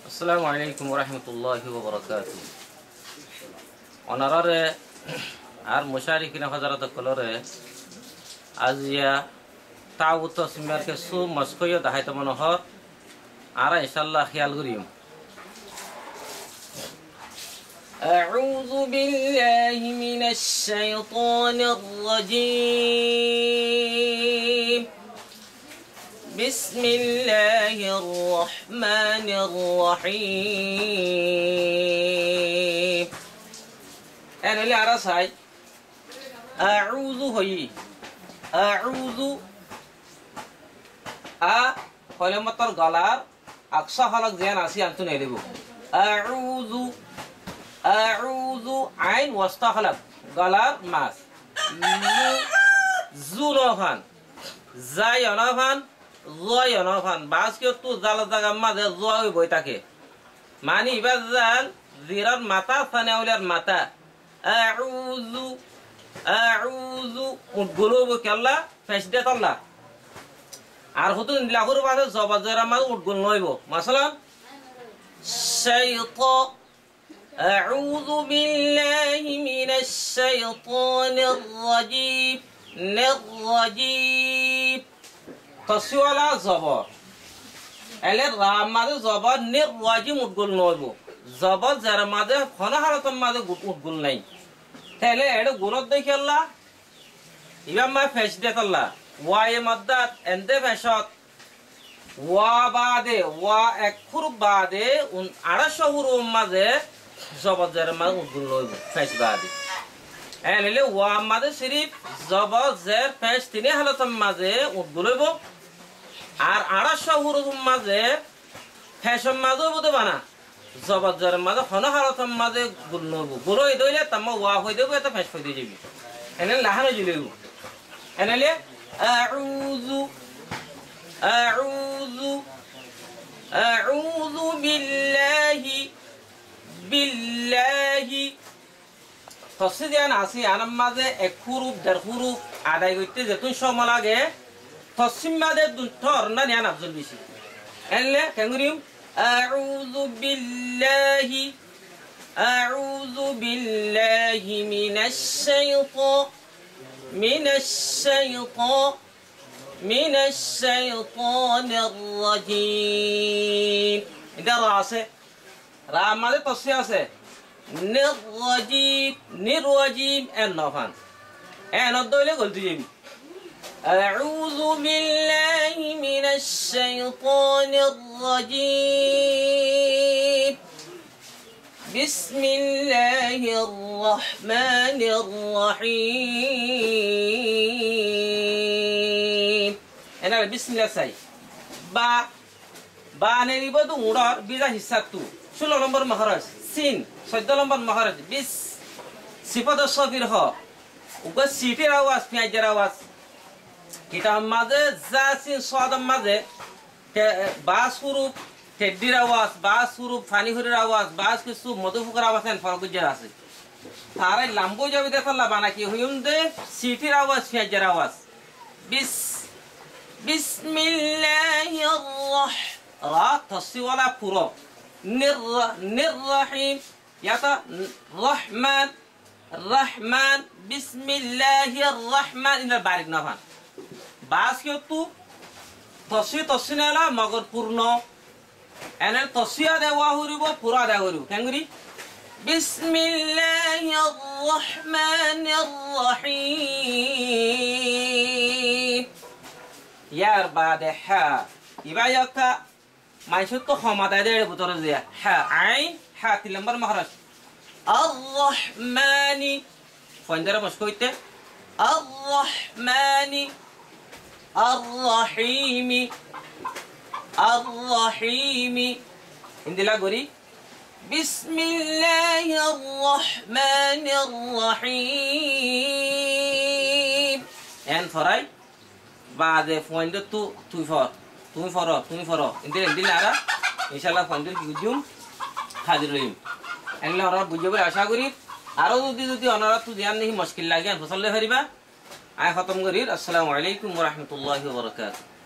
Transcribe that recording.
আসসালামু আলাইকুম ওয়া রাহমাতুল্লাহি ওয়া বারাকাতুহু। অনারারে আর মুশারিকিন হযরত কলরে আজিয়া তাউত সিমার কে সু মসকয় দাহাইত মনোহর আর ইনশাআল্লাহ খেয়াল করিম। আউযু বিল্লাহি মিনাশ শাইতানির রাজীম। بسم الله الرحمن الرحيم. أنا اللي أرى ساي أعوذ هي أعوذ كلمة الغلار أقصى خلق زين أسي أنتو نيلبو أعوذ عين وسط خلق غلار ماس زورفان زايونفان জয়নফান বাসকে তো জাল জায়গা মাঝে জয় বই থাকে মানে এবার জাল জিরার মাথা সানেউলার মাথা আউযু আউযু উঠগুলো কেল্লা ফেসদে তল্লা আর হতো লাখুর বাদে জবাজরা মাঝে উঠগুল নইব মাসালান শাইতা আউযু বিল্লাহি মিনাশ শাইতানির রাজীম নির তসিওয়ালা জবর এলে রাম মাঝে জবর নির ওয়াজিম উঠগুল নইব জবর যার মাঝে ফনা হারতম মাঝে উঠগুল নাই তাহলে এটা গুণত দেখি আল্লাহ ইবাম মা ফেস দেতাল্লাহ ওয়ায়ে মদ্দাত এন্দে ফেসত ওয়া বাদে ওয়া এক খুরুব বাদে 250 হুরুম মাঝে জবর যার মাঝে উঠগুল নইব ফেস বাদে এলে ওয়া মাঝে সিরিফ জবর জের ফেস তিনি হালতম মাঝে উঠগুল হইব আর 250 হুরুম মাঝে ফ্যাশন মাঝেও বুঝতে বানা জবর মাঝে হন হারতম মাঝে গুল নব গুলো এই দইলে তামা ওয়া হই দেব এটা ফ্যাশ হই যাবি এনে লাহানো জিলেব এনালে আউযু আউযু আউযু বিল্লাহি বিল্লাহি তসদিয়ান আসি আনাম মাঝে এক হুরুফ দেড় হুরুফ আদায় করতে যেতুন সময় লাগে তসিমাদে দুথর না নিয়া নাফজল বেশি এলে কেঙ্গুরিম আউযু বিল্লাহি মিনাশ শাইতানির রাজীম এটা রা আছে রা মানে তসি আছে নিরওয়াজিম এন নফান এন দইলে গলতি যাবি أعوذ بالله من الشيطان الرجيم بسم الله الرحمن الرحيم أنا بسم الله ساي با نريبادو مورار بيزا حساتو شلو نمبر مخرج سين 14 نمبر مخرج بس صفات الصفير ها وقت سيتير آواز پیاجر آواز কিতাব মাঝে জাসিন সাদাম মাঝে বাস হুরুফ তেদ্দির আওয়াজ বাস হুরুফ ফানি হুরের আওয়াজ বাস কিছু মধুফুকের আওয়াজ এন ফরগুজের আছে তারে লাম্বো যাবে দেখাল্লা বানা কি হইম দে সিটির আওয়াজ ফিয়াজের আওয়াজ বিসমিল্লাহির রা তসিওয়ালা পুরো নির রহিম ইয়াতা রহমান বিসমিল্লাহির রহমান ইন বারিক নাফান বাস কিন্তু তসি নেলা মগর পূর্ণ এনে তসিয়া দেওয়া হরিব পুরা দেওয়া হরিব কেঙ্গুরি বিসমিল্লাহির রহমানির রহিম ইয়ার বাদে হা ইবায়াকা মাইসুত তো ক্ষমতা দেয় ভিতরে যে হা আইন হা 3 নম্বর মখরজ আর রহমানি ফন্দারে মস্ক হইতে আর রহমানি الرحيم اندلا غوري بسم الله الرحمن الرحيم ان فراي بعد فويند تو فور اندلا ara ইনশাআল্লাহ ফন্ডের কিজুম হাজির হইম এনলা ওরা বুঝে বলে আশা করি আরো যদি অনারা তো ধ্যান নেই মুশকিল লাগে ফসল লে হরিবা আয় খতম করি। আসসালামু আলাইকুম ওয়া রাহমাতুল্লাহি ওয়া বারাকাতুহু।